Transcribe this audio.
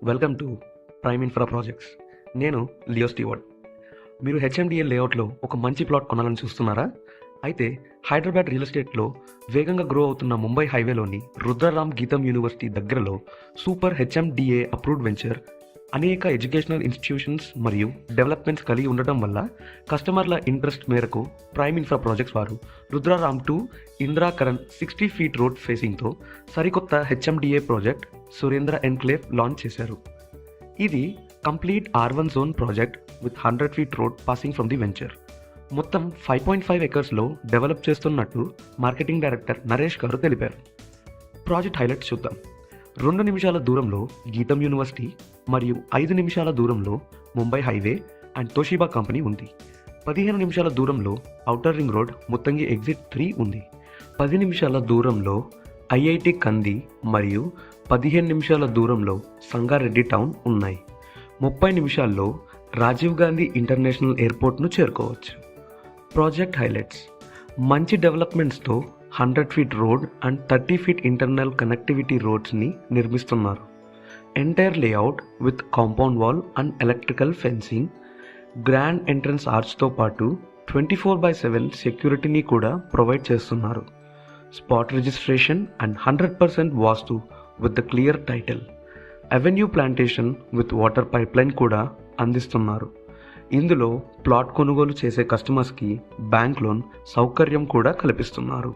Welcome to prime infra projects. నేను Leo steward. మీరు HMDA లేఅవుట్లో ఒక మంచి ప్లాట్ కొనాలని చూస్తున్నారా? అయితే హైదరాబాద్ రియల్ ఎస్టేట్లో వేగంగా గ్రో అవుతున్న ముంబై హైవేలోని రుద్రరామ్ గీతం యూనివర్సిటీ దగ్గరలో సూపర్ హెచ్ఎండిఏ అప్రూవ్డ్ వెంచర్ అనేక ఎడ్యుకేషనల్ ఇన్స్టిట్యూషన్స్ మరియు డెవలప్మెంట్స్ కలిగి ఉండటం వల్ల కస్టమర్ల ఇంట్రెస్ట్ మేరకు ప్రైమ్ ఇన్ఫ్రా ప్రాజెక్ట్స్ వారు రుద్రరామ్ టు ఇందిరాకరణ్ 60 ఫీట్ రోడ్ ఫేసింగ్తో సరికొత్త HMDA project Surendra enclave launch చేశారు. ఇది complete R1 zone project with 100 feet road passing from the venture. మొత్తం 5.5 ఎకర్స్లో డెవలప్ చేస్తున్నట్టు మార్కెటింగ్ డైరెక్టర్ నరేష్ గారు తెలిపారు. ప్రాజెక్ట్ హైలైట్స్ చూద్దాం. 2 నిమిషాల దూరంలో గీతం యూనివర్సిటీ మరియు 5 నిమిషాల దూరంలో Mumbai highway and Toshiba company ఉంది. 15 నిమిషాల దూరంలో outer ring road Muthangi exit 3 ఉంది. 10 నిమిషాల దూరంలో ఐఐటి కంది మరియు 15 నిమిషాల దూరంలో సంగారెడ్డి టౌన్ ఉన్నాయి. 30 నిమిషాల్లో రాజీవ్ గాంధీ ఇంటర్నేషనల్ ఎయిర్పోర్ట్ను చేరుకోవచ్చు. ప్రాజెక్ట్ హైలైట్స్: మంచి డెవలప్మెంట్స్తో 100 feet road and 30 feet internal connectivity రోడ్స్ని నిర్మిస్తున్నారు. Entire layout with compound wall and electrical fencing, grand entrance ఆర్చ్తో పాటు 24/7 సెక్యూరిటీని కూడా ప్రొవైడ్ చేస్తున్నారు. Spot registration and 100% vastu with the clear title. Avenue plantation with water pipeline కూడా అందిస్తున్నారు. ఇందులో ప్లాట్ కొనుగోలు చేసే కస్టమర్స్కి బ్యాంక్ లోన్ సౌకర్యం కూడా కల్పిస్తున్నారు.